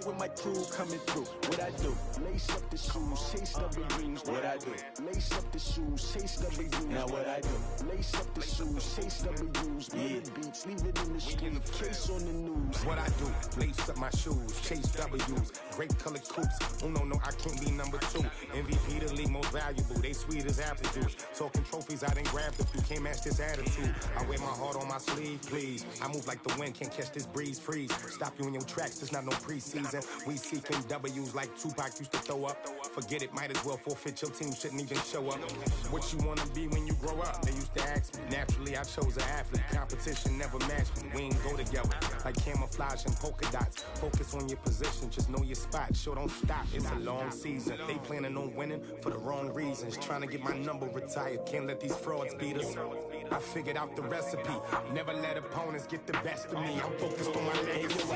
with my crew coming through. What I do? Lace up the shoes, chase W's. What I do? Lace up the shoes, chase W's. Now what I do? Lace up the shoes, chase W's. Yeah. Beats, leave it in the street, case on the news. What I do? Lace up my shoes, chase W's. Great colored coops. Oh no, I can't be number 2. MVP the league most valuable. They sweet as apple juice. Talking trophies, I didn't grab the few. Can't match this attitude. I wear my heart on my sleeve, please. I move like the wind, can't catch this breeze. Freeze. Stop you in your tracks. There's not no preseason. We seeking W's like Tupac used to throw up. Forget it, might as well forfeit. Your team shouldn't even show up. What you wanna be when you grow up? They used to ask me. Naturally, I chose an athlete. Competition never matched me. We ain't go together like camouflage and polka dots. Focus on your position, just know your spot. Sure, don't stop. It's a long season. They planning on winning for the wrong reasons. Trying to get my number retired. Can't let these frauds beat us. I figured out the recipe. Never let opponents get the best of me. I'm focused on my legacy.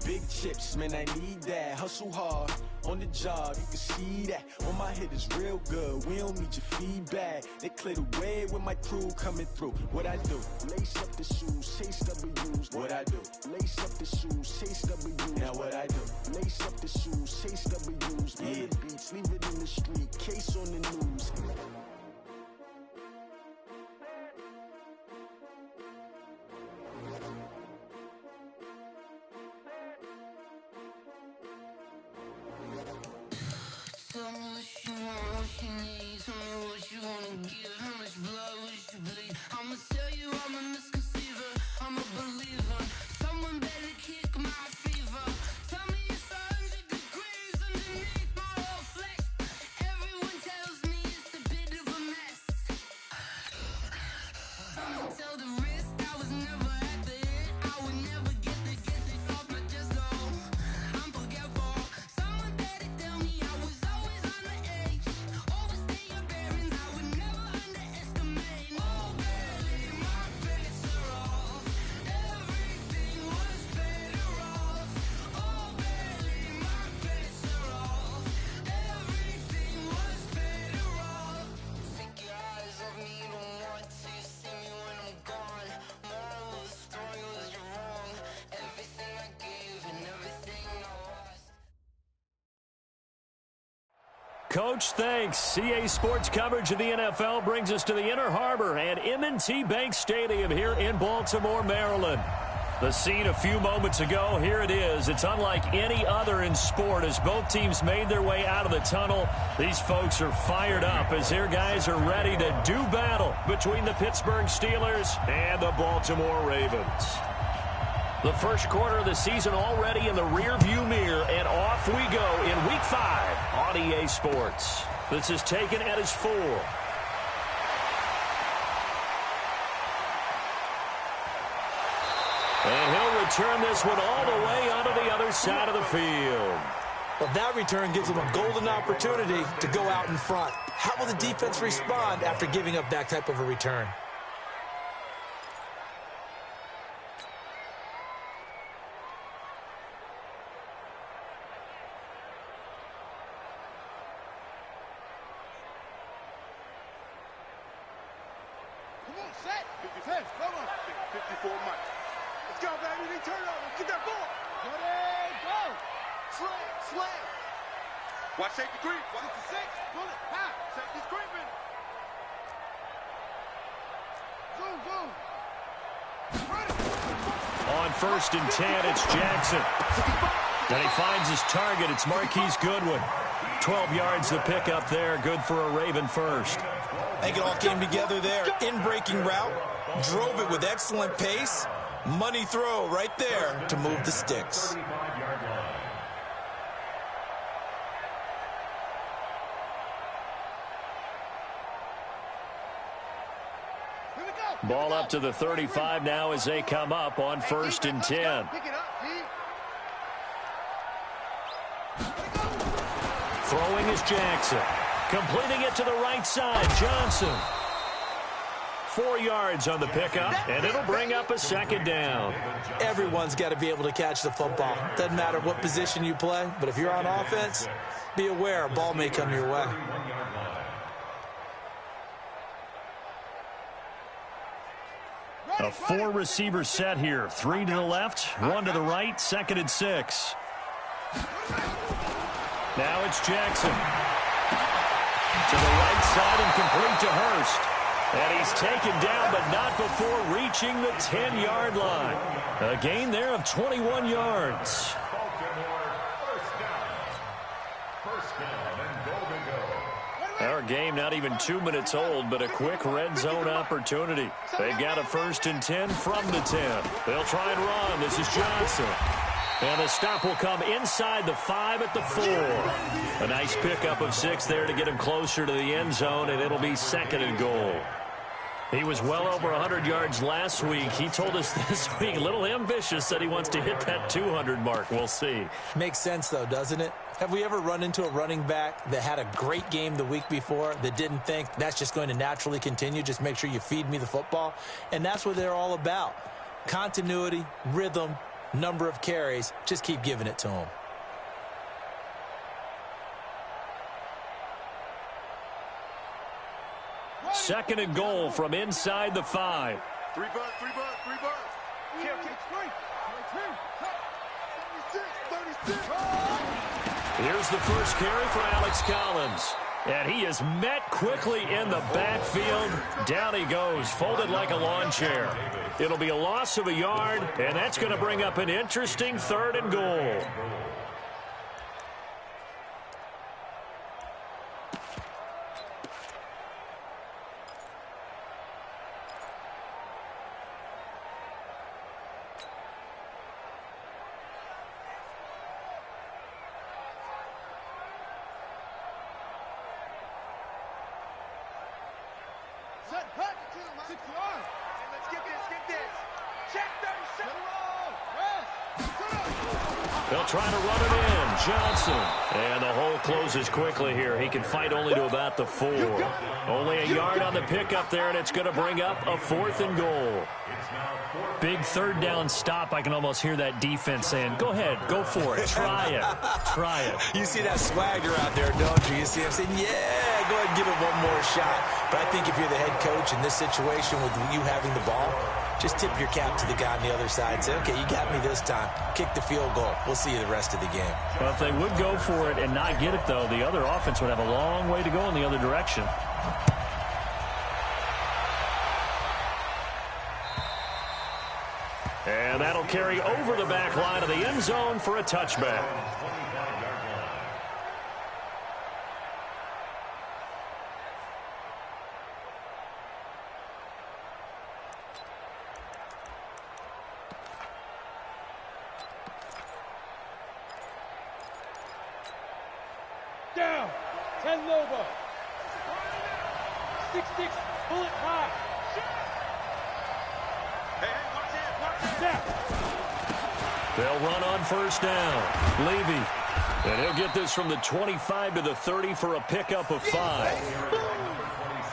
Big chips, man, I need that. Hustle hard on the job, you can see that. On my hit is real good, we don't need your feedback. They clear the way with my crew coming through. What I do? Lace up the shoes, chase W's. What I do? Lace up the shoes, chase W's. Now what I do? Lace up the shoes, chase W's. Yeah. Beats, leave it in the street, case on the news. Tell me what you want, what you need. Tell me what you wanna give. How much blood would you bleed? I'ma tell you I'm a misconceiver. I'm a believer. Someone better kick my fever. Tell me it's 100 degrees underneath my whole flesh. Everyone tells me it's a bit of a mess. Someone tell the risk I was never at the hit. I would never get it off my chest. Oh, I'm forgetful. Someone better tell me I was always on the edge. Overstay your bearings, I would never underestimate. Oh, barely, my bets are off. Everything was better off. Oh, barely, my bets are off. Everything was better off. Take your eyes off me, you don't want to see me when I'm gone. Moral of the story was you're wrong. Everything I gave and everything I lost. Coach, thanks. CA Sports coverage of the NFL brings us to the Inner Harbor and M&T Bank Stadium here in Baltimore, Maryland. The scene a few moments ago, here it is. It's unlike any other in sport as both teams made their way out of the tunnel. These folks are fired up as their guys are ready to do battle between the Pittsburgh Steelers and the Baltimore Ravens. The first quarter of the season already in the rearview mirror, and off we go in Week 5 on EA Sports. This is taken at his 4. And he'll return this one all the way onto the other side of the field. Well, that return gives them a golden opportunity to go out in front. How will the defense respond after giving up that type of a return? Come on, set. 50 come on. 54 Mike. Let's go, baby. They turn over. Get that ball. Go. Slam. Watch safety creep. 66. Bullet. Pop. Safety's creeping. Zoom. On 1st and 10, it's Jackson. And he finds his target. It's Marquise Goodwin. 12 yards to pick up there. Good for a Raven first. I think it all came together there. In-breaking route. Drove it with excellent pace. Money throw right there to move the sticks. Ball up to the 35 now as they come up on 1st and 10. Throwing is Jackson. Completing it to the right side, Johnson. 4 yards on the pickup, and it'll bring up a 2nd down. Everyone's got to be able to catch the football. Doesn't matter what position you play, but if you're on offense, be aware a ball may come your way. A 4-receiver set here. 3 to the left, 1 to the right, 2nd and 6. Now it's Jackson. To the right side and complete to Hurst. And he's taken down, but not before reaching the 10-yard line. A gain there of 21 yards. Our game not even 2 minutes old, but a quick red zone opportunity. They've got a 1st and 10 from the 10. They'll try and run. This is Johnson. And the stop will come inside the 5 at the 4. A nice pickup of 6 there to get him closer to the end zone, and it'll be 2nd and goal. He was well over 100 yards last week. He told us this week, a little ambitious, that he wants to hit that 200 mark. We'll see. Makes sense, though, doesn't it? Have we ever run into a running back that had a great game the week before that didn't think that's just going to naturally continue? Just make sure you feed me the football. And that's what they're all about. Continuity, rhythm, number of carries. Just keep giving it to him. Second and goal from inside the 5. 3 bucks, 3 bucks, 3 bucks. Kill, 36. Here's the first carry for Alex Collins. And he is met quickly in the backfield. Down he goes, folded like a lawn chair. It'll be a loss of a yard, and that's going to bring up an interesting 3rd and goal. They'll try to run it in. Johnson. And the hole closes quickly here. He can fight only to about the 4. Only a yard on the pickup there, and it's going to bring up a 4th and goal. Big 3rd down stop. I can almost hear that defense saying, go ahead, go for it. Try it. Try it. You see that swagger out there, don't you? You see him saying, yeah, go ahead and give it one more shot. But I think if you're the head coach in this situation with you having the ball, just tip your cap to the guy on the other side. Say, okay, you got me this time. Kick the field goal. We'll see you the rest of the game. Well, if they would go for it and not get it, though, the other offense would have a long way to go in the other direction. And that'll carry over the back line of the end zone for a touchback. Down. 10 Lobo. 6-6. Bullet high. Hey, watch it. They'll run on 1st down. Levy. And he'll get this from the 25 to the 30 for a pickup of 5.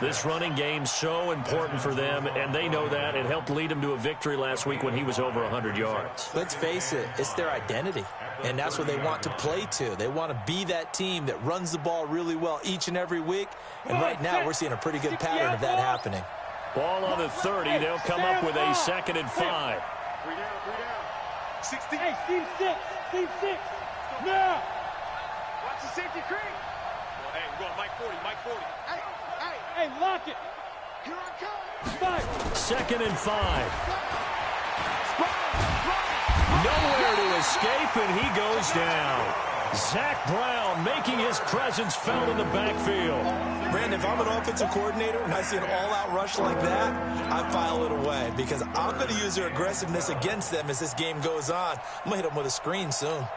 This running game's so important for them, and they know that. It helped lead them to a victory last week when he was over 100 yards. Let's face it, it's their identity, and that's what they want to play to. They want to be that team that runs the ball really well each and every week, and right now we're seeing a pretty good pattern of that happening. Ball on the 30. They'll come up with a 2nd and 5. 3 down, 3 down. 60. Hey, team 6. Team 6. Now. Watch the safety creep. Well, hey, we're going Mike 40, Mike 40. Hey, lock it. Here I come. 5. 2nd and 5. Nowhere to escape, and he goes down. Zach Brown making his presence felt in the backfield. Brandon, if I'm an offensive coordinator and I see an all-out rush like that, I file it away because I'm going to use their aggressiveness against them as this game goes on. I'm going to hit them with a screen soon.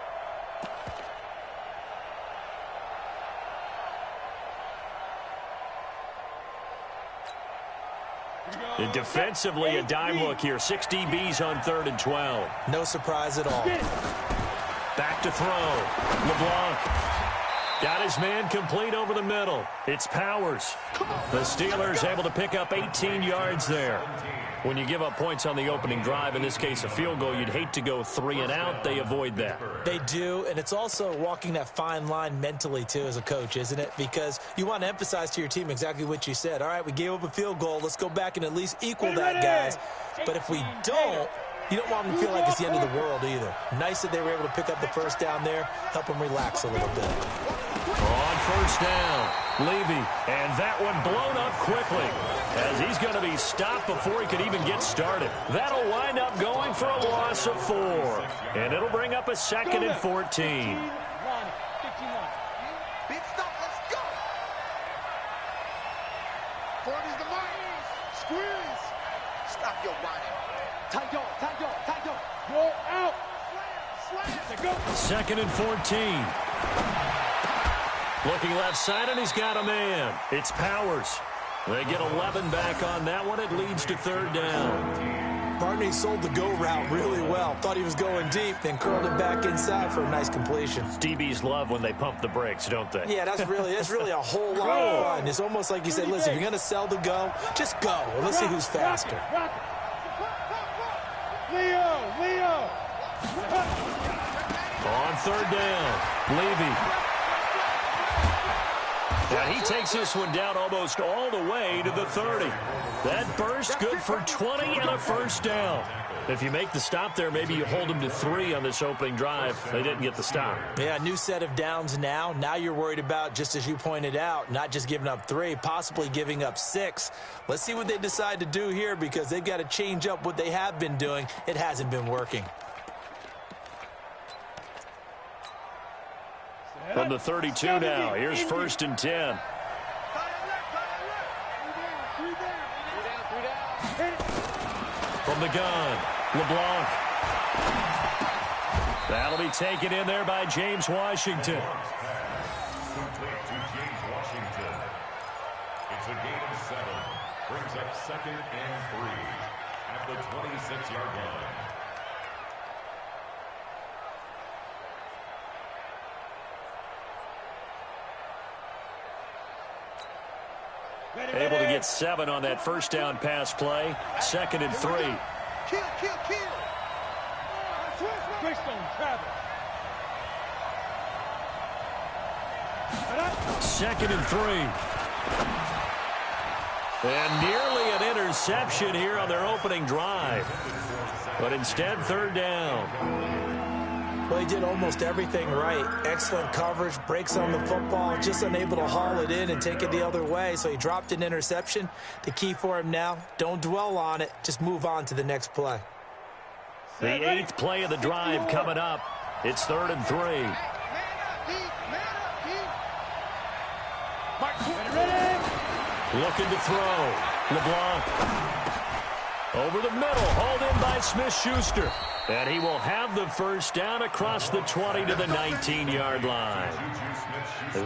And defensively, a dime look here. 6 DBs on 3rd and 12. No surprise at all. Back to throw. LeBlanc got his man complete over the middle. It's Powers. The Steelers able to pick up 18 yards there. When you give up points on the opening drive, in this case a field goal, you'd hate to go 3 and out. They avoid that. They do, and it's also walking that fine line mentally, too, as a coach, isn't it? Because you want to emphasize to your team exactly what you said. All right, we gave up a field goal. Let's go back and at least equal that, guys. But if we don't, You don't want them to feel like it's the end of the world either. Nice that they were able to pick up the first down there, help them relax a little bit. On first down, Levy, and that one blown up quickly as he's going to be stopped before he could even get started. That'll wind up going for a loss of 4, and it'll bring up a 2nd and 14. Big stop, let's go. 40's the mark. Squeeze. Stop your whining. Tight go. Go out. Slam. Go. 2nd and 14. Looking left side, and he's got a man. It's Powers. They get 11 back on that one. It leads to 3rd down. Barney sold the go route really well. Thought he was going deep, then curled it back inside for a nice completion. DBs love when they pump the brakes, don't they? Yeah, that's really a whole lot of fun. It's almost like you said, listen, if you're going to sell the go, just go. And let's see who's faster. Leo. On 3rd down, Levy. And he takes this one down almost all the way to the 30. That burst good for 20 and a 1st down. If you make the stop there, maybe you hold them to 3 on this opening drive. They didn't get the stop. Yeah, new set of downs now. Now you're worried about, just as you pointed out, not just giving up 3, possibly giving up 6. Let's see what they decide to do here because they've got to change up what they have been doing. It hasn't been working. From the 32 now, here's 1st and 10. From the gun, LeBlanc. That'll be taken in there by James Washington. Complete to James Washington. It's a gain of 7. Brings up 2nd and 3 at the 26-yard line. Able to get 7 on that 1st down pass play. 2nd and 3. Kill. Greystone travel. 2nd and 3. And nearly an interception here on their opening drive. But instead, 3rd down. Well, he did almost everything right. Excellent coverage, breaks on the football, just unable to haul it in and take it the other way. So he dropped an interception. The key for him now, don't dwell on it. Just move on to the next play. The 8th play of the drive coming up. It's 3rd and 3. Man up, D. Ready? Looking to throw. LeBlanc. Over the middle, hauled in by Smith-Schuster. And he will have the 1st down across the 20 to the 19-yard line.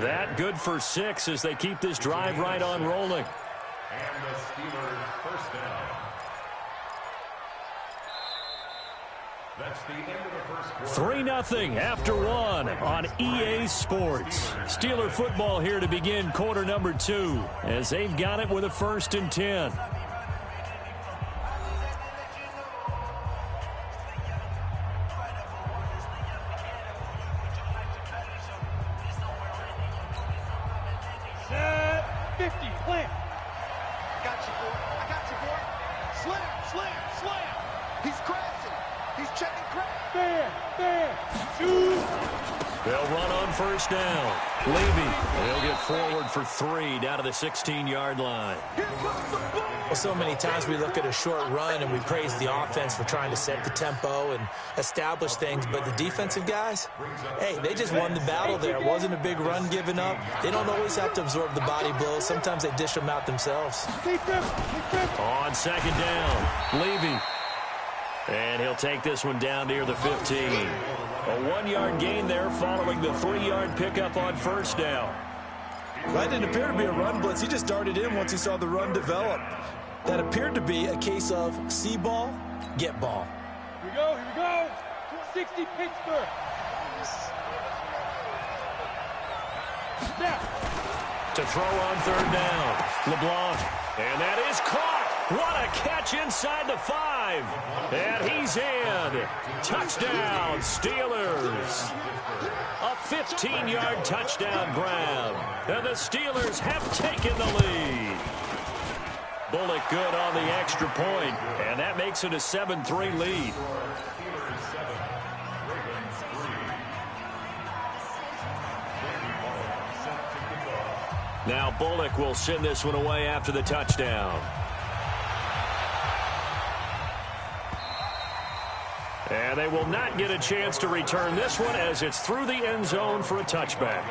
That good for 6 as they keep this drive right on rolling. And the Steelers' 1st down. That's the end of the first quarter. 3-0 after 1 on EA Sports. Steeler football here to begin quarter number 2 as they've got it with a 1st and 10. They'll run on 1st down. Levy, they'll get forward for 3 down to the 16-yard line. Well, so many times we look at a short run and we praise the offense for trying to set the tempo and establish things, but the defensive guys, hey, they just won the battle there. It wasn't a big run given up. They don't always have to absorb the body blows. Sometimes they dish them out themselves. On 2nd down, Levy. And he'll take this one down near the 15. A 1-yard gain there following the 3-yard pickup on 1st down. That didn't appear to be a run blitz. He just darted in once he saw the run develop. That appeared to be a case of see ball, get ball. Here we go. 60 Pittsburgh. Now. To throw on 3rd down, LeBlanc. And that is caught. What a catch inside the 5. And he's in. Touchdown, Steelers. A 15-yard touchdown grab. And the Steelers have taken the lead. Bullock good on the extra point, and that makes it a 7-3 lead. Now Bullock will send this one away after the touchdown. And they will not get a chance to return this one as it's through the end zone for a touchback.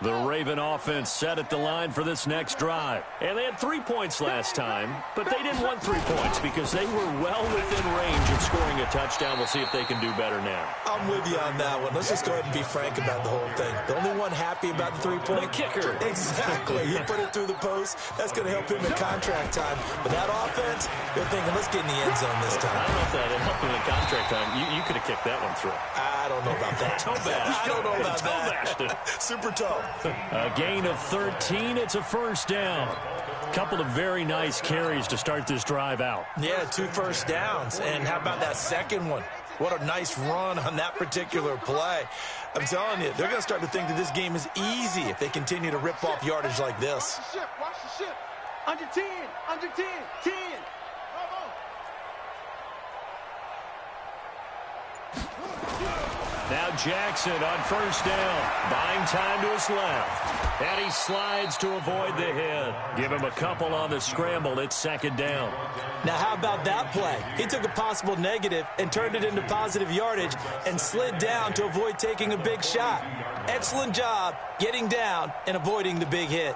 The Raven offense set at the line for this next drive. And they had 3 points last time, but they didn't want 3 points because they were well within range of scoring a touchdown. We'll see if they can do better now. I'm with you on that one. Let's just go ahead and be frank about the whole thing. The only one happy about the 3-point? The kicker. Exactly. He put it through the post. That's going to help him in contract time. But that offense, they're thinking, let's get in the end zone this time. I don't know if that helped him in contract time. You could have kicked that one through. I don't know about that. I don't know about that. Super tough. A gain of 13. It's a first down. Couple of very nice carries to start this drive out. Yeah, 2 first downs. And how about that second one? What a nice run on that particular play. I'm telling you, they're going to start to think that this game is easy if they continue to rip off yardage like this. Watch the ship. Watch the ship. Under 10. Under 10. 10. Now Jackson on first down, buying time to his left. And he slides to avoid the hit. Give him a couple on the scramble. It's second down. Now how about that play? He took a possible negative and turned it into positive yardage and slid down to avoid taking a big shot. Excellent job getting down and avoiding the big hit.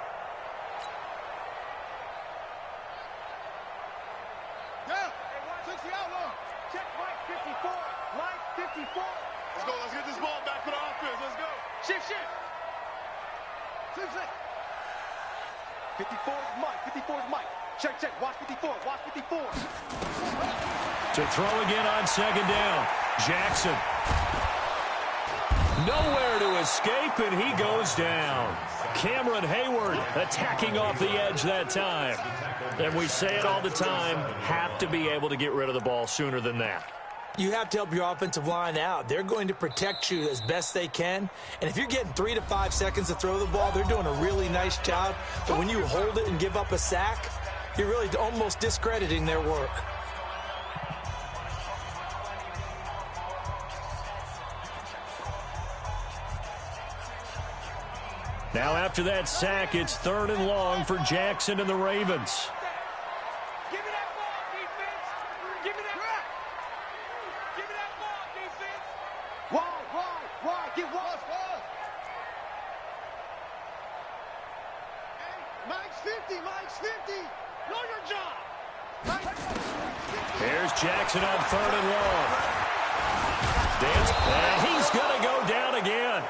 Let's get this ball back for the offense. Let's go. Shift. 54 is Mike. 54 is Mike. Check. Watch 54. Watch 54. To throw again on second down. Jackson. Nowhere to escape, and he goes down. Cameron Hayward attacking off the edge that time. And we say it all the time, have to be able to get rid of the ball sooner than that. You have to help your offensive line out. They're going to protect you as best they can. And if you're getting 3 to 5 seconds to throw the ball, they're doing a really nice job. But when you hold it and give up a sack, you're really almost discrediting their work. Now after that sack, it's 3rd and long for Jackson and the Ravens. Give me that ball, defense. Give me that ball. Give me that ball, defense. Wide. Get wide. Hey, Mike's 50. Know your job. Here's Jackson on 3rd and long. And he's going to go down again.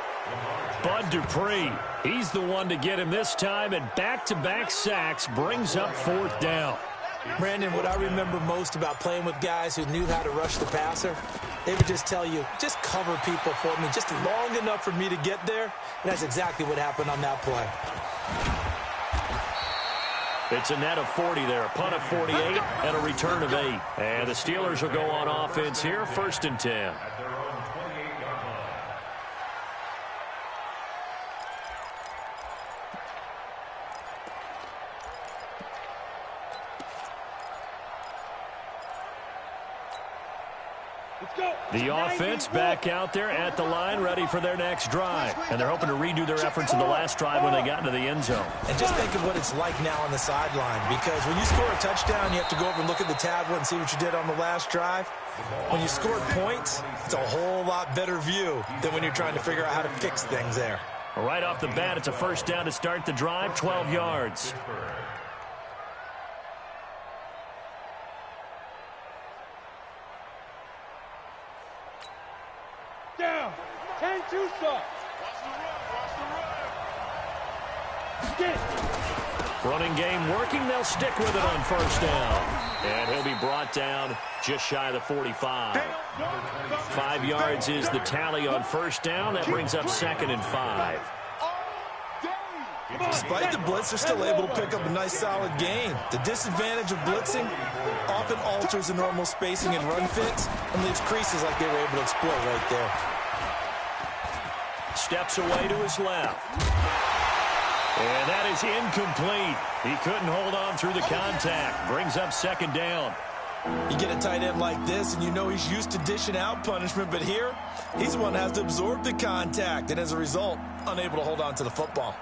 Bud Dupree, he's the one to get him this time, and back-to-back sacks brings up 4th down. Brandon, what I remember most about playing with guys who knew how to rush the passer, they would just tell you, just cover people for me, just long enough for me to get there. And that's exactly what happened on that play. It's a net of 40 there, a punt of 48, and a return of 8. And the Steelers will go on offense here, 1st and 10. The offense back out there at the line, ready for their next drive. And they're hoping to redo their efforts in the last drive when they got into the end zone. And just think of what it's like now on the sideline, because when you score a touchdown, you have to go over and look at the tablet and see what you did on the last drive. When you scored points, it's a whole lot better view than when you're trying to figure out how to fix things there. Right off the bat, it's a first down to start the drive, 12 yards. Down. 10-2 stop. Running game working. They'll stick with it on first down. And he'll be brought down just shy of the 45. 5 yards is the tally on first down. That brings up 2nd and 5. Despite the blitz, they're still able to pick up a nice solid gain. The disadvantage of blitzing often alters the normal spacing and run fits and leaves creases like they were able to exploit right there. steps away to his left. And that is incomplete. He couldn't hold on through the contact. Brings up second down. You get a tight end like this, and you know he's used to dishing out punishment, but here, he's the one that has to absorb the contact, and as a result, unable to hold on to the football.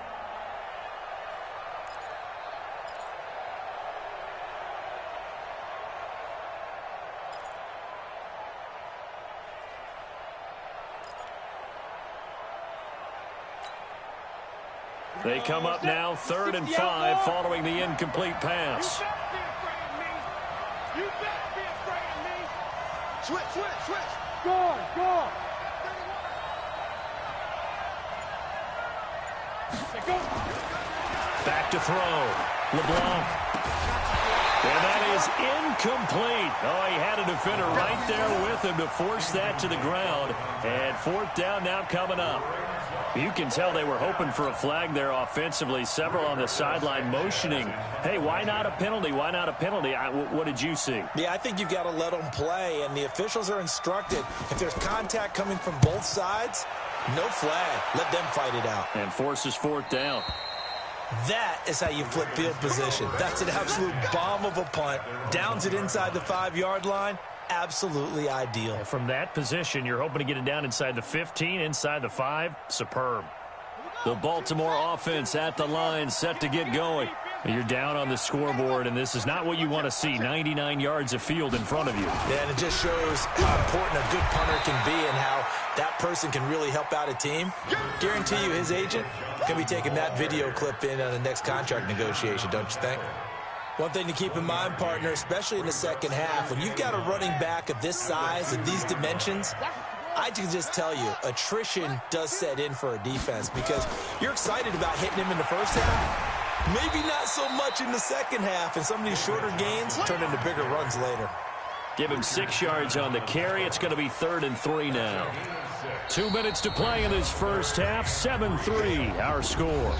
They come up now 3rd and 5 following the incomplete pass. You better be afraid of me. Switch. Go. Back to throw. LeBlanc. And that is incomplete. Oh, he had a defender right there with him to force that to the ground. And 4th down now coming up. You can tell they were hoping for a flag there offensively. Several on the sideline motioning. Hey, why not a penalty? Why not a penalty? What did you see? Yeah, I think you've got to let them play, and the officials are instructed. If there's contact coming from both sides, no flag. Let them fight it out. And forces 4th down. That is how you flip field position. That's an absolute bomb of a punt. Downs it inside the 5-yard line. Absolutely ideal. From that position, you're hoping to get it down inside the 15, inside the 5. Superb. The Baltimore offense at the line, set to get going. You're down on the scoreboard, and this is not what you want to see. 99 yards of field in front of you. Yeah, and it just shows how important a good punter can be and how that person can really help out a team. Guarantee you his agent can be taking that video clip in on the next contract negotiation, don't you think? One thing to keep in mind, partner, especially in the second half, when you've got a running back of this size and these dimensions, I can just tell you, attrition does set in for a defense because you're excited about hitting him in the first half, maybe not so much in the second half, and some of these shorter gains turn into bigger runs later. Give him 6 yards on the carry. It's going to be 3rd and 3 now. 2 minutes to play in this first half. 7-3, our score.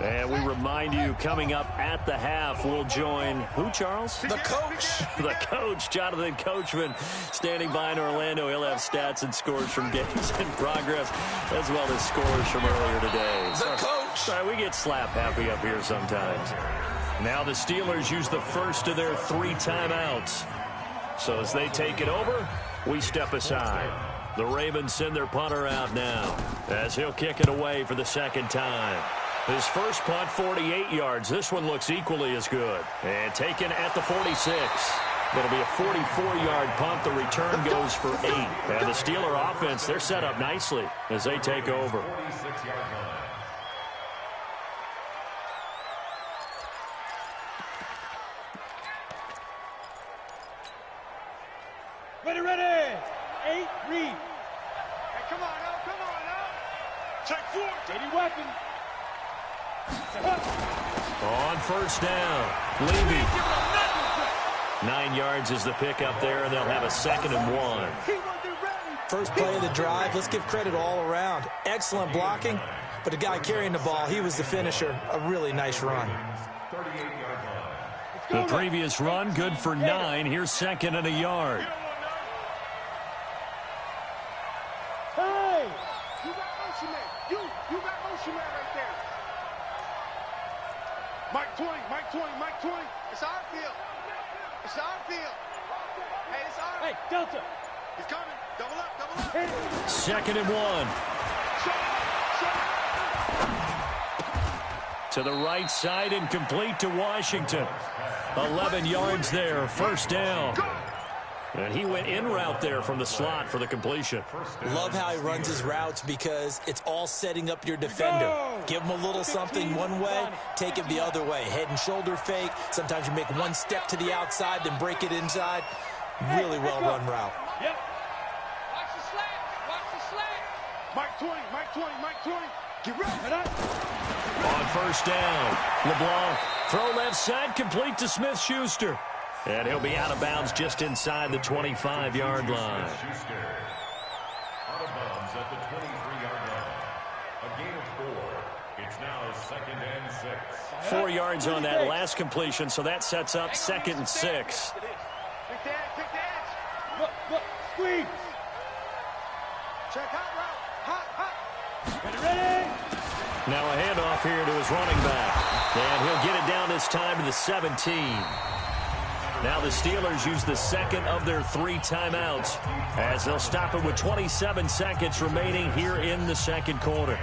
And we remind you, coming up at the half, we'll join who, Charles? The coach. The coach, Jonathan Coachman, standing by in Orlando. He'll have stats and scores from games in progress, as well as scores from earlier today. The coach. Sorry, we get slap happy up here sometimes. Now the Steelers use the first of their 3 timeouts. So as they take it over, we step aside. The Ravens send their punter out now, as he'll kick it away for the second time. His first punt, 48 yards. This one looks equally as good. And taken at the 46. It'll be a 44-yard punt. The return goes for 8. And the Steeler offense, they're set up nicely as they take over. Ready. 8, read. Hey, come on now. Check 4. Ready weapon. On first down, Levy. 9 yards is the pickup there, and they'll have a 2nd and 1. First play of the drive, let's give credit all around. Excellent blocking, but the guy carrying the ball, he was the finisher. A really nice run. The previous run, good for 9. Here's 2nd and a yard. Hey! You got motion man. You got motion man right there. Mike 20. It's our field. Hey, it's our. Hey, Delta. He's coming. Double up. 2nd and 1. To the right side and complete to Washington. 11 yards there, first down. And he went in route there from the slot for the completion. Love how he runs his routes because it's all setting up your defender. Give him a little something one way, take it the other way. Head and shoulder fake. Sometimes you make one step to the outside, then break it inside. Really well-run route. Yep. Watch the slack. Mike 20. Get ready. On first down, LeBlanc. Throw left side, complete to Smith-Schuster. And he'll be out of bounds just inside the 25-yard line. Out of bounds at the 23. second and 6. 4 yards on that last completion, so that sets up 2nd and 6. Quick dance. Look, squeeze. Check hot route. Hot. Ready? Now a handoff here to his running back. And he'll get it down this time to the 17. Now the Steelers use the second of their 3 timeouts as they'll stop it with 27 seconds remaining here in the second quarter.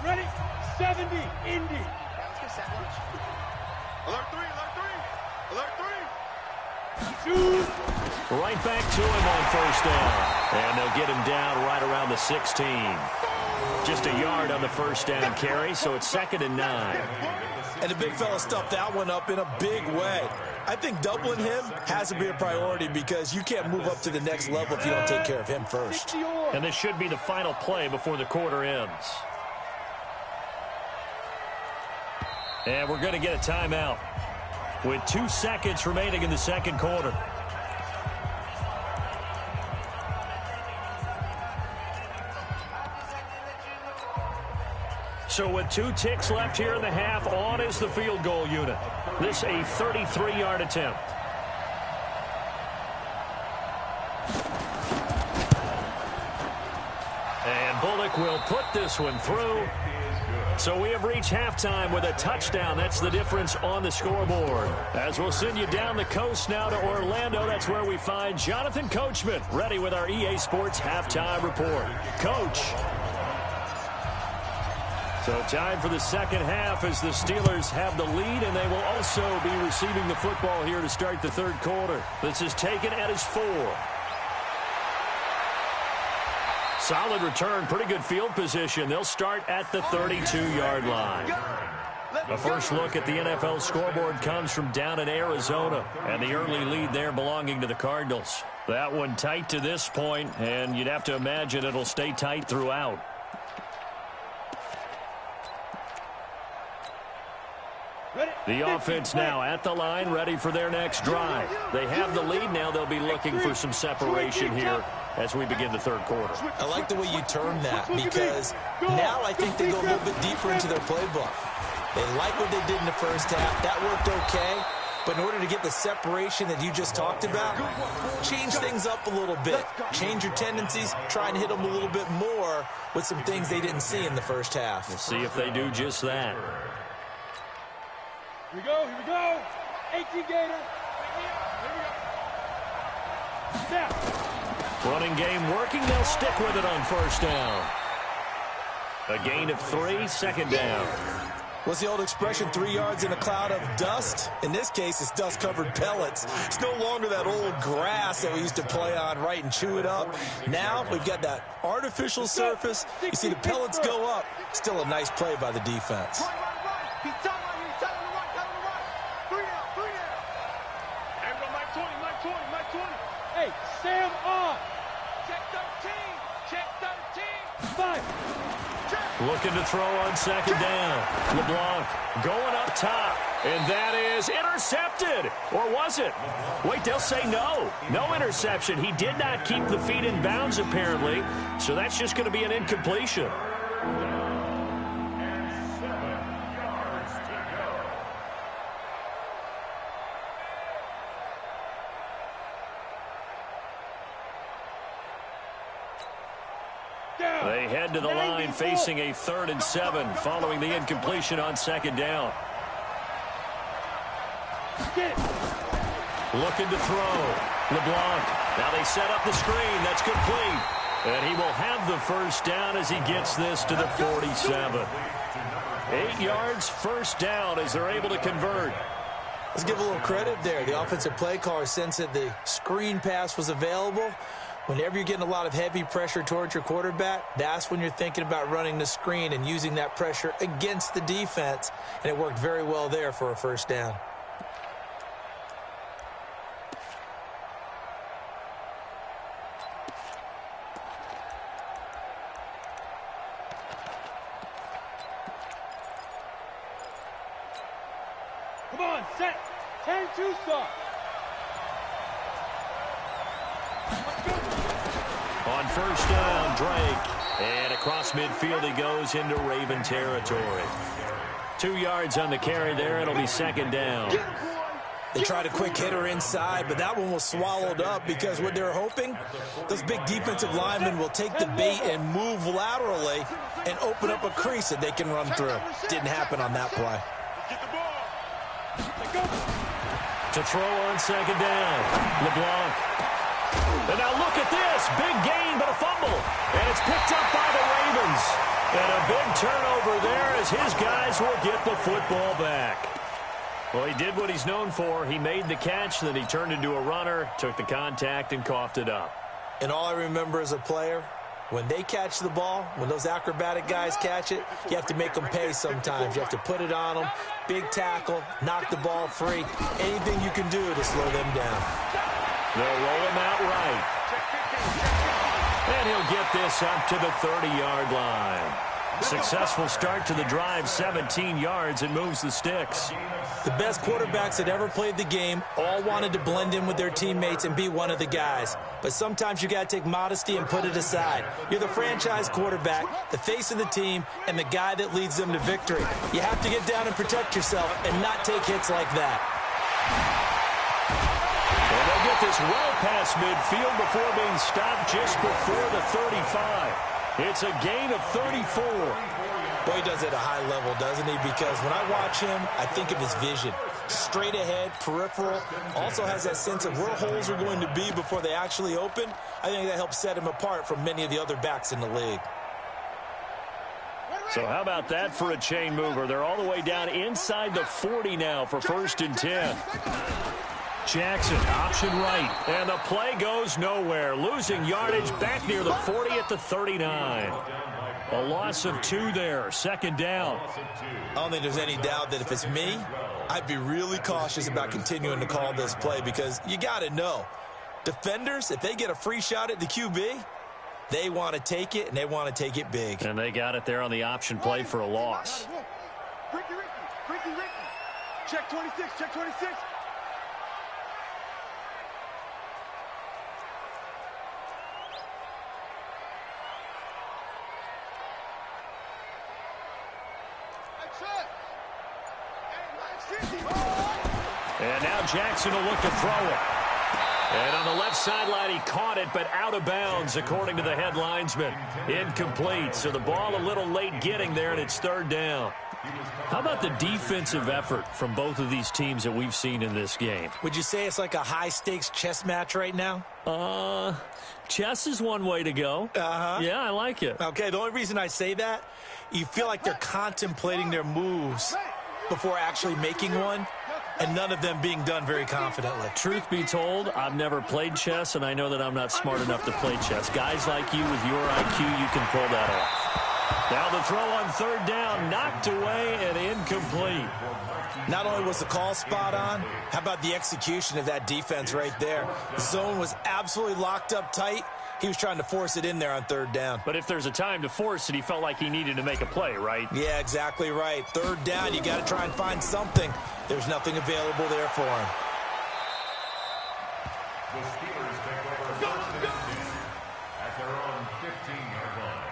Ready? 70, Indy. Let's get sandwich. Alert 3. Shoot. Right back to him on first down. And they'll get him down right around the 16. Just a yard on the first down carry, so it's 2nd and 9. And the big fella stuffed that one up in a big way. I think doubling him has to be a priority because you can't move up to the next level if you don't take care of him first. And this should be the final play before the quarter ends. And we're going to get a timeout with 2 seconds remaining in the second quarter. So with 2 ticks left here in the half, on is the field goal unit. This a 33-yard attempt. And Bullock will put this one through. So we have reached halftime with a touchdown. That's the difference on the scoreboard. As we'll send you down the coast now to Orlando, that's where we find Jonathan Coachman, ready with our EA Sports halftime report. Coach. So time for the second half as the Steelers have the lead, and they will also be receiving the football here to start the third quarter. This is taken at his 4. Solid return, pretty good field position. They'll start at the 32-yard line. A first look at the NFL scoreboard comes from down in Arizona, and the early lead there belonging to the Cardinals. That one tight to this point, and you'd have to imagine it'll stay tight throughout. The offense now at the line, ready for their next drive. They have the lead. Now they'll be looking for some separation here as we begin the third quarter. I like the way you term that because now I think they go a little bit deeper into their playbook. They like what they did in the first half. That worked okay. But in order to get the separation that you just talked about, change things up a little bit. Change your tendencies. Try and hit them a little bit more with some things they didn't see in the first half. We'll see if they do just that. Here we go. 18 Gator. Here we go. Snap. Running game working. They'll stick with it on first down. A gain of 3, second down. What's the old expression, 3 yards in a cloud of dust? In this case, it's dust-covered pellets. It's no longer that old grass that we used to play on, right, and chew it up. Now we've got that artificial surface. You see the pellets go up. Still a nice play by the defense. Hey, Sam on. Check 13. 5. Looking to throw on second down. LeBlanc going up top. And that is intercepted. Or was it? Wait, they'll say no. No interception. He did not keep the feet in bounds, apparently. So that's just going to be an incompletion. They head to the line facing a 3rd and 7 following the incompletion on second down. Looking to throw. LeBlanc. Now they set up the screen. That's complete. And he will have the first down as he gets this to the 47. 8 yards, first down as they're able to convert. Let's give a little credit there. The offensive play caller sensed that the screen pass was available. Whenever you're getting a lot of heavy pressure towards your quarterback, that's when you're thinking about running the screen and using that pressure against the defense. And it worked very well there for a first down. Come on, set. 10-2 start. On first down, Drake. And across midfield he goes into Raven territory. 2 yards on the carry there. It'll be second down. They tried a quick hitter inside, but that one was swallowed up because what they're hoping, those big defensive linemen will take the bait and move laterally and open up a crease that they can run through. Didn't happen on that play. To throw on second down, LeBlanc. And now look at this. Big gain, but a fumble. And it's picked up by the Ravens. And a big turnover there as his guys will get the football back. Well, he did what he's known for. He made the catch, then he turned into a runner, took the contact, and coughed it up. And all I remember as a player, when they catch the ball, when those acrobatic guys catch it, you have to make them pay sometimes. You have to put it on them, big tackle, knock the ball free, anything you can do to slow them down. They'll roll him out right. And he'll get this up to the 30-yard line. Successful start to the drive, 17 yards, and moves the sticks. The best quarterbacks that ever played the game all wanted to blend in with their teammates and be one of the guys. But sometimes you got to take modesty and put it aside. You're the franchise quarterback, the face of the team, and the guy that leads them to victory. You have to get down and protect yourself and not take hits like that. And they'll get this well past midfield before being stopped just before the 35. It's a gain of 34. Boy, he does it at a high level, doesn't he? Because when I watch him, I think of his vision. Straight ahead, peripheral. Also has that sense of where holes are going to be before they actually open. I think that helps set him apart from many of the other backs in the league. So how about that for a chain mover? They're all the way down inside the 40 now for 1st and 10. Jackson, option right, and the play goes nowhere. Losing yardage back near the 40 at the 39. A loss of 2 there, 2nd down. I don't think there's any doubt that if it's me, I'd be really cautious about continuing to call this play because you got to know, defenders, if they get a free shot at the QB, they want to take it, and they want to take it big. And they got it there on the option play for a loss. Ricky. Check 26, check 26. And now Jackson will look to throw it. And on the left sideline, he caught it, but out of bounds, according to the head linesman. Incomplete. So the ball a little late getting there, and it's 3rd down. How about the defensive effort from both of these teams that we've seen in this game? Would you say it's like a high-stakes chess match right now? Chess is one way to go. Yeah, I like it. Okay, the only reason I say that, you feel like they're contemplating their moves before actually making one, and none of them being done very confidently. Truth be told, I've never played chess, and I know that I'm not smart enough to play chess. Guys like you with your IQ, you can pull that off. Now the throw on 3rd down, knocked away and incomplete. Not only was the call spot on, how about the execution of that defense right there? The zone was absolutely locked up tight. He was trying to force it in there on 3rd down. But if there's a time to force it, he felt like he needed to make a play, right? Yeah, exactly right. 3rd down, you got to try and find something. There's nothing available there for him. The Steelers take over 1st and 10 at their own 15-yard line.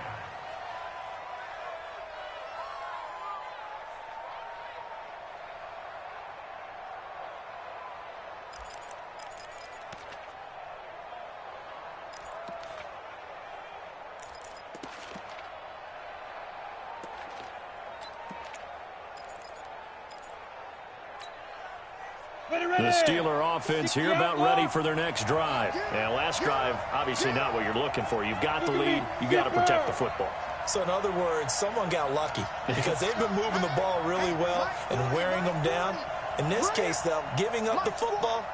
The Steeler offense here about ready for their next drive. And last drive, obviously not what you're looking for. You've got the lead. You've got to protect the football. So in other words, someone got lucky because they've been moving the ball really well and wearing them down. In this case, though, giving up the football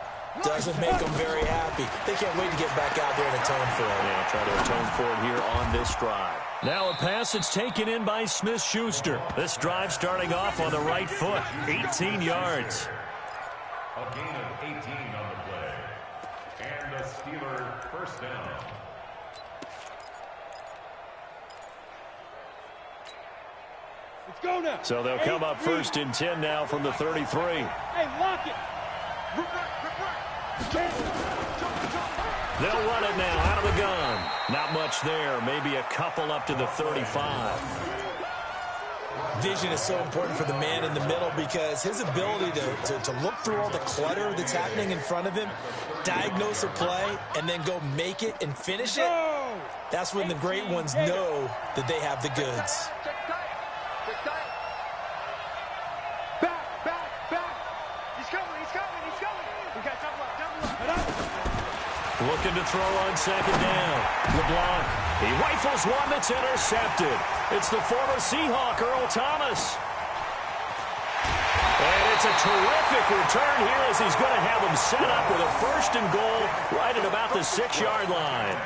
doesn't make them very happy. They can't wait to get back out there and atone for it. Yeah, try to atone for it here on this drive. Now a pass that's taken in by Smith-Schuster. This drive starting off on the right foot, 18 yards. A gain of 18 on the play. And the Steeler 1st down. Let's go now. So they'll come up 1st and 10 now from the 33. Hey, lock it. They'll run it now out of the gun. Not much there. Maybe a couple up to the 35. Vision is so important for the man in the middle because his ability to look through all the clutter that's happening in front of him, diagnose a play, and then go make it and finish it, that's when the great ones know that they have the goods. Looking to throw on 2nd down. LeBlanc, he rifles one that's intercepted. It's the former Seahawk, Earl Thomas. And it's a terrific return here as he's going to have them set up with a 1st and goal right at about the 6-yard line.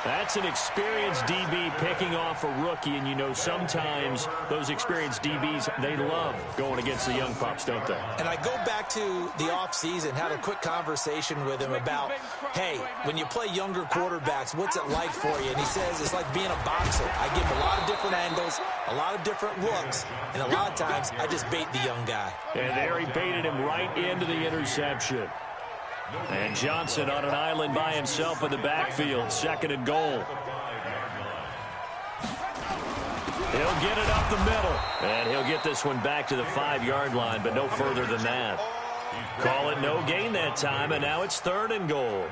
That's an experienced DB picking off a rookie, and you know sometimes those experienced DBs, they love going against the young pups, don't they? And I go back to the offseason, had a quick conversation with him about, hey, when you play younger quarterbacks, what's it like for you? And he says it's like being a boxer. I give him a lot of different angles, a lot of different looks, and a lot of times I just bait the young guy. And there he baited him right into the interception. And Johnson on an island by himself in the backfield, 2nd and goal. He'll get it up the middle, and he'll get this one back to the 5-yard line, but no further than that. Call it no gain that time, and now it's 3rd and goal.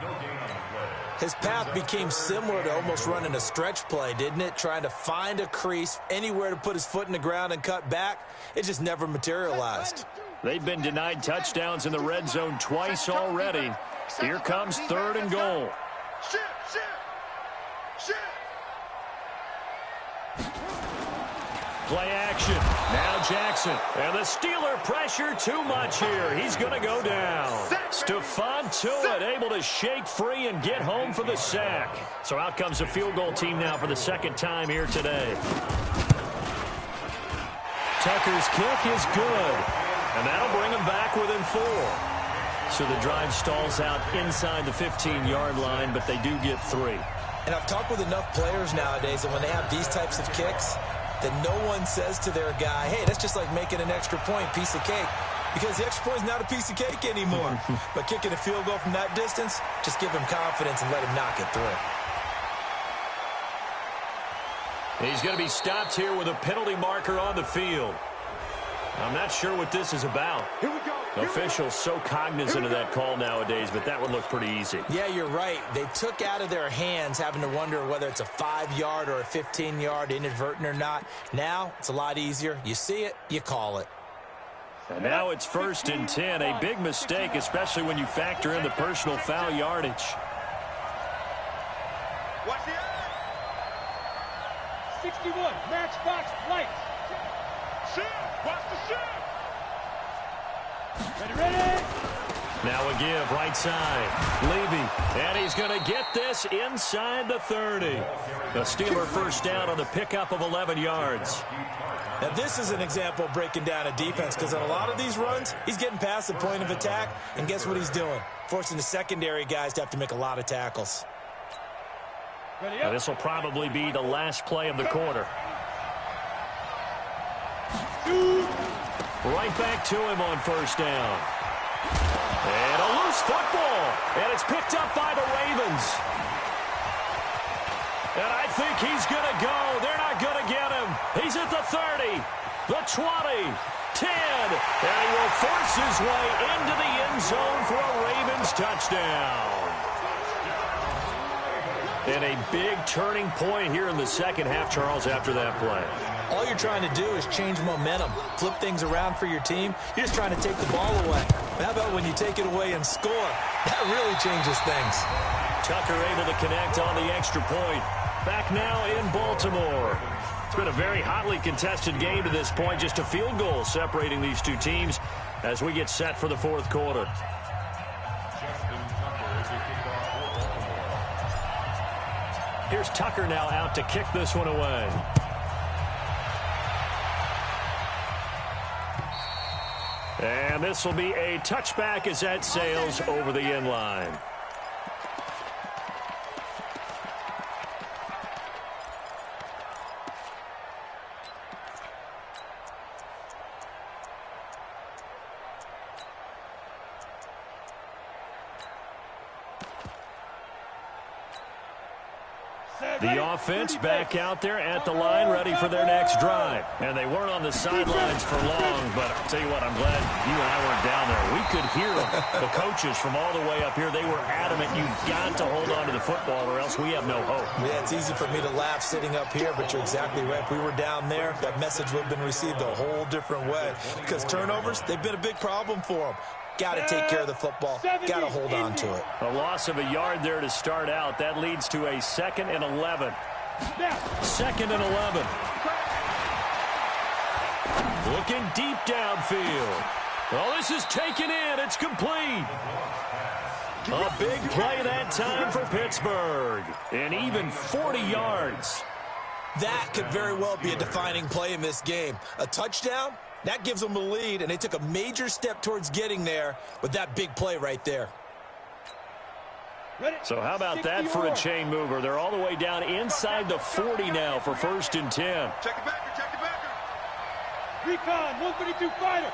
His path became similar to almost running a stretch play, didn't it? Trying to find a crease, anywhere to put his foot in the ground and cut back. It just never materialized. They've been denied touchdowns in the red zone twice already. Here comes 3rd and goal. Play action. Now Jackson. And the Steeler pressure too much here. He's going to go down. Stephon Tuitt able to shake free and get home for the sack. So out comes a field goal team now for the 2nd time here today. Tucker's kick is good. And that'll bring them back within 4. So the drive stalls out inside the 15-yard line, but they do get 3. And I've talked with enough players nowadays that when they have these types of kicks, that no one says to their guy, hey, that's just like making an extra point, piece of cake. Because the extra point is not a piece of cake anymore. But kicking a field goal from that distance, just give him confidence and let him knock it through. He's going to be stopped here with a penalty marker on the field. I'm not sure what this is about. Here we go. Officials so cognizant of that call nowadays, but that would look pretty easy. Yeah, you're right. They took out of their hands having to wonder whether it's a 5-yard or a 15-yard, inadvertent or not. Now, it's a lot easier. You see it, you call it. And now it's 1st and 10. A big mistake, especially when you factor in the personal foul yardage. Watch the eye. 61, matchbox lights. Shoot. Watch the shoot. Ready. Now a give, right side. Levy, and he's going to get this inside the 30. The Steeler 1st down on the pickup of 11 yards. Now, this is an example of breaking down a defense because on a lot of these runs, he's getting past the point of attack, and guess what he's doing? Forcing the secondary guys to have to make a lot of tackles. Now, this will probably be the last play of the quarter. Right back to him on 1st down. And a loose football. And it's picked up by the Ravens. And I think he's going to go. They're not going to get him. He's at the 30, the 20, 10. And he will force his way into the end zone for a Ravens touchdown. And a big turning point here in the 2nd half, Charles, after that play. All you're trying to do is change momentum, flip things around for your team. You're just trying to take the ball away. How about when you take it away and score? That really changes things. Tucker able to connect on the extra point. Back now in Baltimore. It's been a very hotly contested game to this point. Just a field goal separating these two teams as we get set for the 4th quarter. Here's Tucker now out to kick this one away. And this will be a touchback as that sails over the end line. The offense back out there at the line, ready for their next drive. And they weren't on the sidelines for long, but I'll tell you what, I'm glad you and I weren't down there. We could hear them. The coaches from all the way up here, they were adamant, you've got to hold on to the football or else we have no hope. Yeah, it's easy for me to laugh sitting up here, but you're exactly right. If we were down there, that message would have been received a whole different way. Because turnovers, they've been a big problem for them. Got to take care of the football. Got to hold on to it. A loss of a yard there to start out. That leads to a 2nd and 11. 2nd and 11. Looking deep downfield. Well, this is taken in. It's complete. A big play that time for Pittsburgh. And even 40 yards. That could very well be a defining play in this game. A touchdown? That gives them a lead, and they took a major step towards getting there with that big play right there. So how about that for a chain mover? They're all the way down inside the 40 now for 1st and 10. Check it backer, check it backer. Recon, 132 fighter.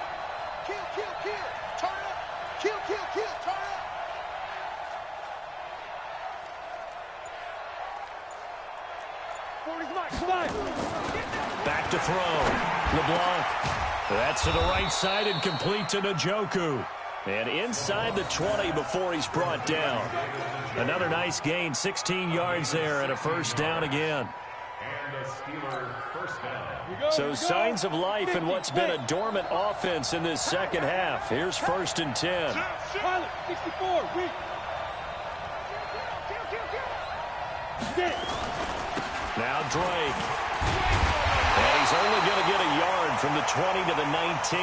Kill, kill, kill. Turn up. Kill, kill, kill. Turn up. Back to throw. LeBlanc. That's to the right side and complete to Njoku. And inside the 20 before he's brought down. Another nice gain, 16 yards there and a 1st down again. And a Steeler 1st down. So signs of life in what's been a dormant offense in this 2nd half. Here's 1st and 10. Pilot, 64, weak. Now Drake. And he's only going to get a yard from the 20 to the 19.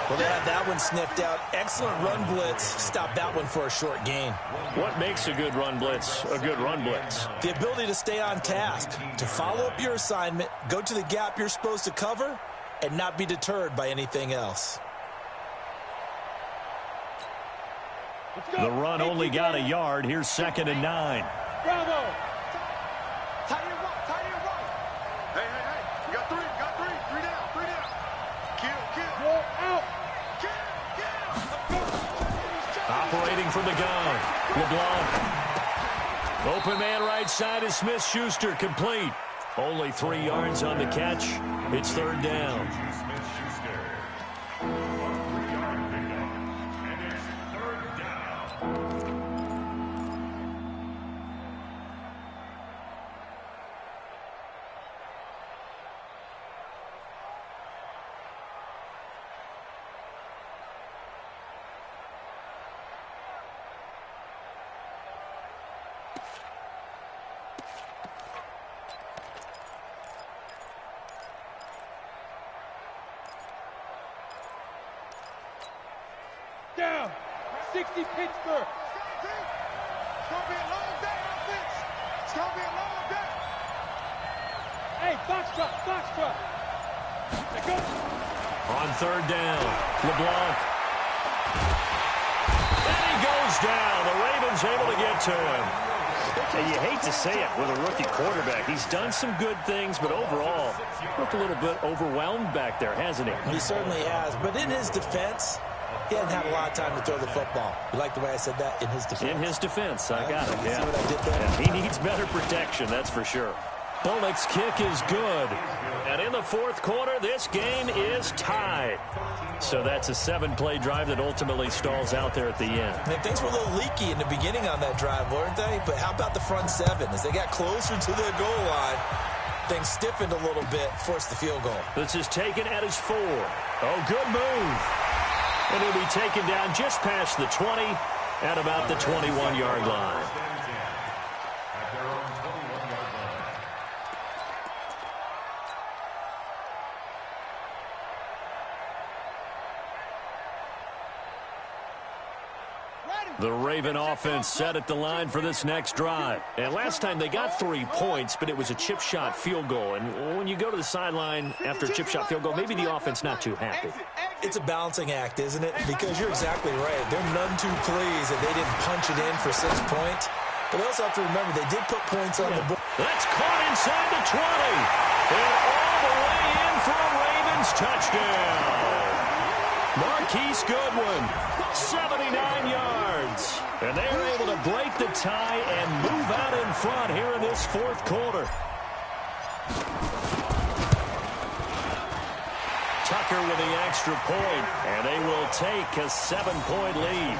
Well, they had that one sniffed out. Excellent run blitz. Stop that one for a short gain. What makes a good run blitz a good run blitz? The ability to stay on task, to follow up your assignment, go to the gap you're supposed to cover, and not be deterred by anything else. The run only got a yard. Here's 2nd and 9. Bravo. Tight end right. Hey, hey, hey. We got three. Three down. Kill, kill. Roll out. Kill. Operating from the gun. LeBlanc. Open man right side is Smith-Schuster. Complete. Only 3 yards on the catch. It's 3rd down. Smith-Schuster. 3-yard pickup. And it's 3rd down. Down. 60 Pittsburgh. It's going to be a long day, offense. It's going to be a long day. Hey, Foxtrot. There goes. On 3rd down, LeBlanc. And he goes down. The Ravens able to get to him. And you hate to say it with a rookie quarterback. He's done some good things, but overall, looked a little bit overwhelmed back there, hasn't he? He certainly has. But in his defense, he hasn't had a lot of time to throw the football. You like the way I said that? In his defense. In his defense, I got it. See what I did there? Yeah, he needs better protection, that's for sure. Bullock's kick is good. And in the 4th quarter, this game is tied. So that's a 7-play drive that ultimately stalls out there at the end. And things were a little leaky in the beginning on that drive, weren't they? But how about the front 7? As they got closer to the goal line, things stiffened a little bit, forced the field goal. This is taken at his 4. Oh, good move. And he'll be taken down just past the 20 at about the 21-yard line. At their own 21-yard line. The Raven offense set at the line for this next drive. And last time they got 3 points, but it was a chip shot field goal. And when you go to the sideline after a chip shot field goal, maybe the offense not too happy. It's a balancing act, isn't it? Because you're exactly right. They're none too pleased that they didn't punch it in for 6 points. But they also have to remember they did put points on the board. That's caught inside the 20. And all the way in for a Ravens touchdown. Marquise Goodwin, 79 yards. And they're able to break the tie and move out in front here in this fourth quarter. Tucker with the extra point, and they will take a 7-point lead.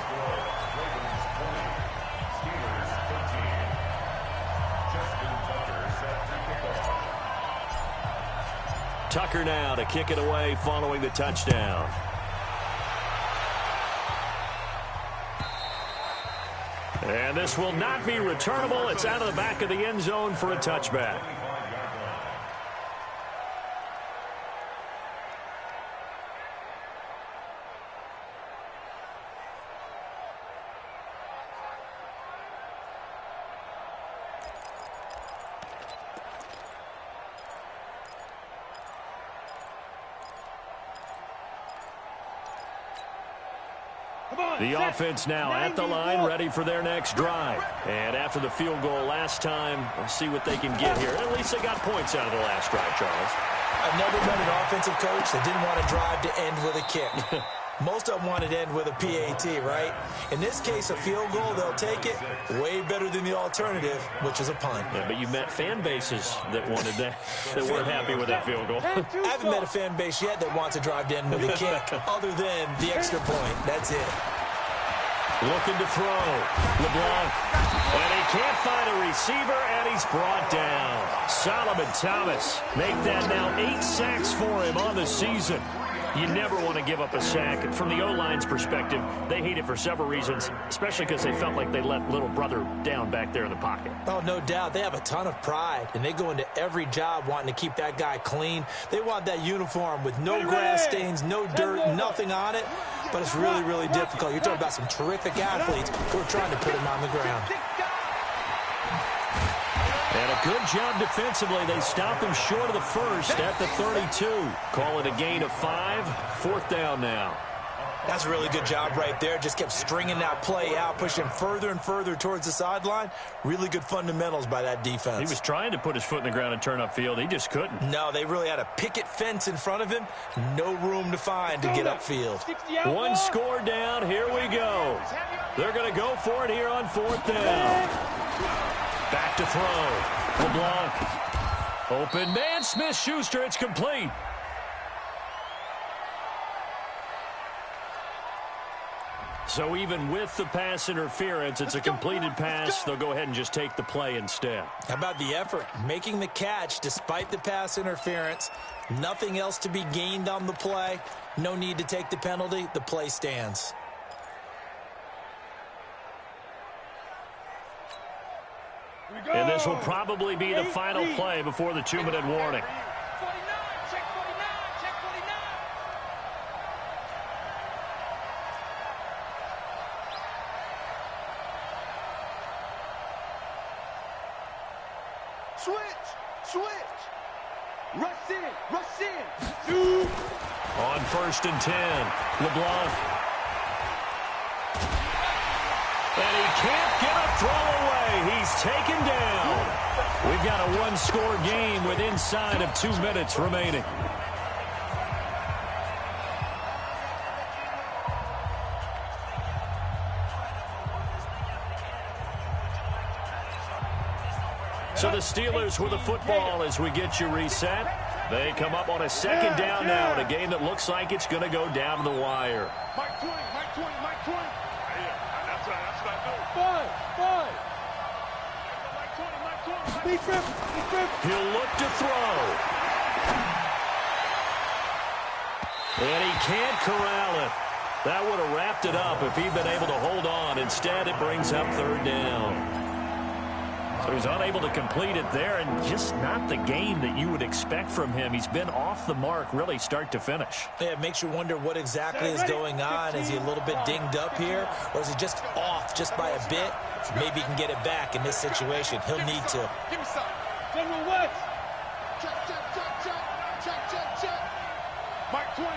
Tucker now to kick it away following the touchdown. And this will not be returnable. It's out of the back of the end zone for a touchback. The offense now at the line, ready for their next drive. And after the field goal last time, we'll see what they can get here. At least they got points out of the last drive, Charles. I've never met an offensive coach that didn't want to drive to end with a kick. Most of them wanted to end with a PAT, right? In this case, a field goal, they'll take it. Way better than the alternative, which is a punt. Yeah, but you met fan bases that wanted that weren't happy with that field goal. I haven't met a fan base yet that wants to drive to end with a kick, other than the extra point. That's it. Looking to throw. LeBlanc. And he can't find a receiver, and he's brought down. Solomon Thomas make that now 8 sacks for him on the season. You never want to give up a sack. And from the O-line's perspective, they hate it for several reasons, especially because they felt like they let little brother down back there in the pocket. Oh, no doubt. They have a ton of pride, and they go into every job wanting to keep that guy clean. They want that uniform with no grass stains, no dirt, nothing on it. But it's really, really difficult. You're talking about some terrific athletes who are trying to put him on the ground. And a good job defensively. They stop him short of the first at the 32. Call it a gain of 5. 4th down now. That's a really good job right there. Just kept stringing that play out, pushing further and further towards the sideline. Really good fundamentals by that defense. He was trying to put his foot in the ground and turn upfield. He just couldn't. No, they really had a picket fence in front of him. No room to find to get upfield. 1 score down. Here we go. They're going to go for it here on 4th down. Back to throw. LeBlanc. Open man. Smith-Schuster. It's complete. So even with the pass interference, it's a completed pass. They'll go ahead and just take the play instead. How about the effort? Making the catch despite the pass interference. Nothing else to be gained on the play. No need to take the penalty. The play stands. And this will probably be the final play before the 2-minute warning. Switch. Rush in. On 1st and 10, LeBlanc. And he can't get a throw away. He's taken down. We've got a 1-score game with inside of 2 minutes remaining. So the Steelers with the football as we get you reset. They come up on a 2nd down now in a game that looks like it's going to go down to the wire. Mike 20. That's what I do. Five. Mike 20. He'll look to throw. And he can't corral it. That would have wrapped it up if he'd been able to hold on. Instead, it brings up 3rd down. So he's unable to complete it there, and just not the game that you would expect from him. He's been off the mark really start to finish. Yeah, it makes you wonder what exactly is going on. Is he a little bit dinged up here, or is he just off just by a bit? Maybe he can get it back in this situation. He'll need to. Give me some. General West. Check. Mike 20.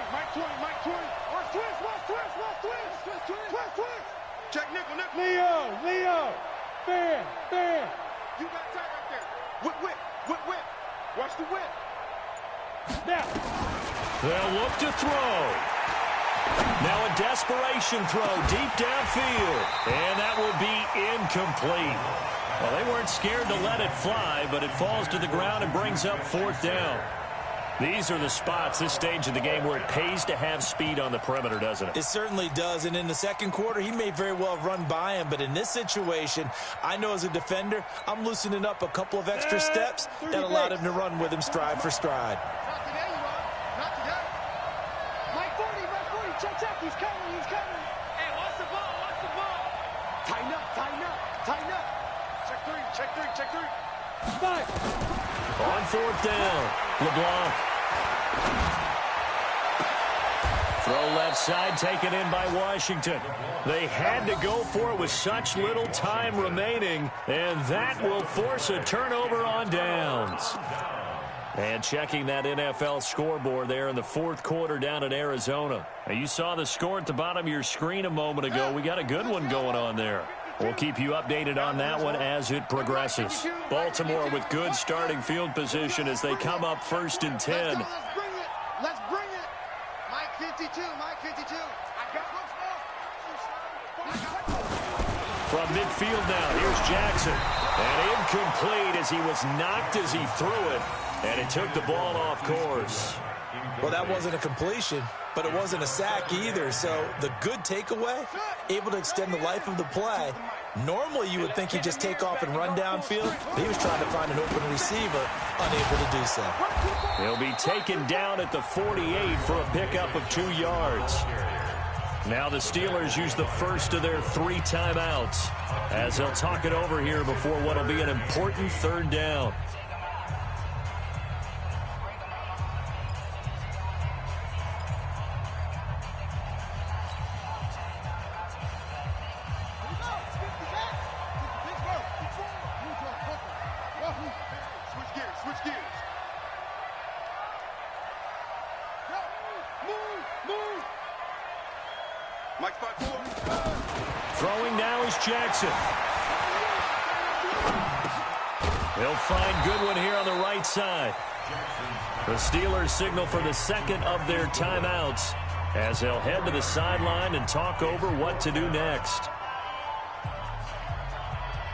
Twist. Check nickel. Leo. Fan. You got time right there. Whip. Watch the whip. Now. They'll look to throw. Now a desperation throw deep downfield. And that will be incomplete. Well, they weren't scared to let it fly, but it falls to the ground and brings up 4th down. These are the spots, this stage of the game, where it pays to have speed on the perimeter, doesn't it? It certainly does, and in the second quarter, he may very well have run by him, but in this situation, I know as a defender, I'm loosening up a couple of extra steps that allowed him to run with him stride for stride. Not today, you are. Not today. Mike 40, check. He's coming. Hey, watch the ball. Tighten up. Check three. 5. On 4th down, LeBlanc. Throw left side, taken in by Washington. They had to go for it with such little time remaining, and that will force a turnover on downs. And checking that NFL scoreboard there in the 4th quarter down in Arizona. Now, you saw the score at the bottom of your screen a moment ago. We got a good one going on there. We'll keep you updated on that one as it progresses. Baltimore with good starting field position as they come up 1st and 10. Let's bring it. Mike 52. From midfield now, here's Jackson. And incomplete as he was knocked as he threw it. And it took the ball off course. Well, that wasn't a completion, but it wasn't a sack either. So the good takeaway, able to extend the life of the play. Normally you would think he'd just take off and run downfield. He was trying to find an open receiver, unable to do so. He'll be taken down at the 48 for a pickup of 2 yards. Now the Steelers use the first of their 3 timeouts as they'll talk it over here before what will be an important 3rd down. Switch gears. Move. Mike spot 4. Throwing now is Jackson. They'll find Goodwin here on the right side. The Steelers signal for the second of their timeouts as they'll head to the sideline and talk over what to do next.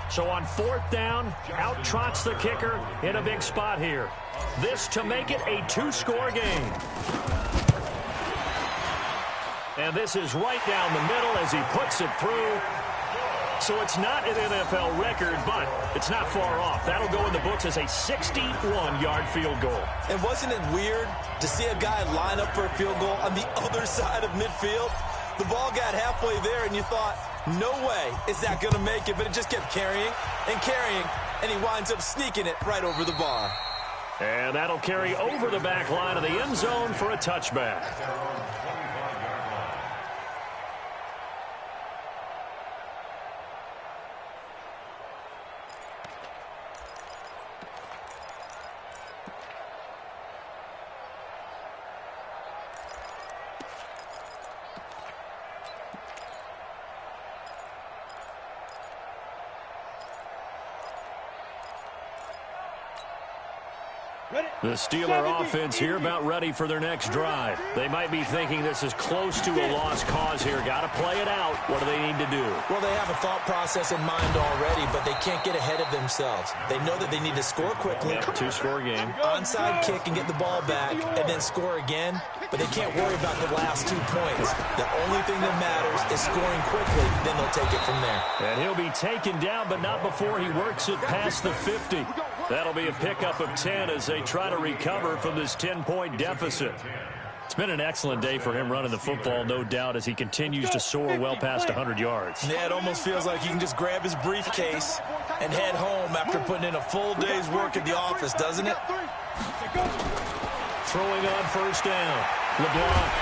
So on 4th down, out trots the kicker in a big spot here. This to make it a 2-score game. And this is right down the middle as he puts it through. So it's not an NFL record, but it's not far off. That'll go in the books as a 61-yard field goal. And wasn't it weird to see a guy line up for a field goal on the other side of midfield? The ball got halfway there, and you thought, no way is that going to make it, but it just kept carrying, and he winds up sneaking it right over the bar. And that'll carry over the back line of the end zone for a touchback. The Steeler offense here about ready for their next drive. They might be thinking this is close to a lost cause here. Got to play it out. What do they need to do? Well, they have a thought process in mind already, but they can't get ahead of themselves. They know that they need to score quickly. Yep, 2-score game. Onside kick and get the ball back and then score again, but they can't worry about the last 2 points. The only thing that matters is scoring quickly, then they'll take it from there. And he'll be taken down, but not before he works it past the 50. That'll be a pickup of 10 as they try to recover from this 10-point deficit. It's been an excellent day for him running the football, no doubt, as he continues to soar well past 100 yards. Yeah, it almost feels like he can just grab his briefcase and head home after putting in a full day's work at the office, doesn't it? Throwing on 1st down. LeBlanc.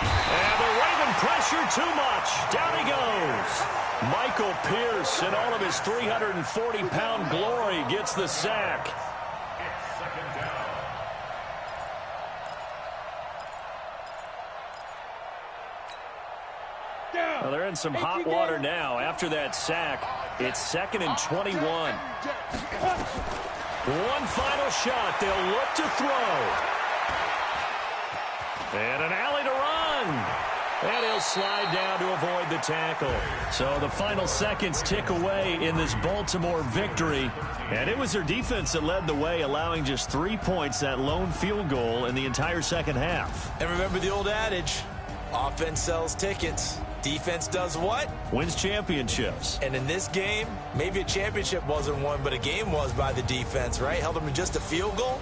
And the Raven pressure too much. Down he goes. Michael Pierce, in all of his 340-pound glory, gets the sack. Well, they're in some hot water now. After that sack, it's 2nd and 21. One final shot. They'll look to throw. And an alley to run. And he'll slide down to avoid the tackle. So the final seconds tick away in this Baltimore victory. And it was their defense that led the way, allowing just 3 points, that lone field goal in the entire second half. And remember the old adage, offense sells tickets. Defense does what? Wins championships. And in this game, maybe a championship wasn't won, but a game was by the defense, right? Held them to just a field goal.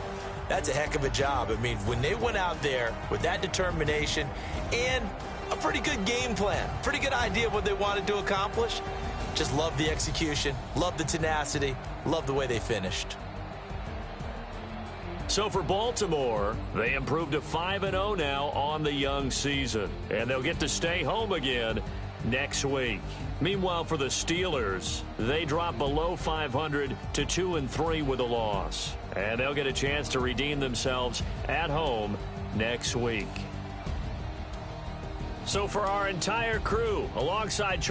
That's a heck of a job. I mean, when they went out there with that determination and a pretty good game plan, pretty good idea of what they wanted to accomplish, just love the execution, love the tenacity, love the way they finished. So for Baltimore, they improved to 5-0 now on the young season. And they'll get to stay home again next week. Meanwhile, for the Steelers, they drop below 500 to 2-3 with a loss. And they'll get a chance to redeem themselves at home next week. So for our entire crew, alongside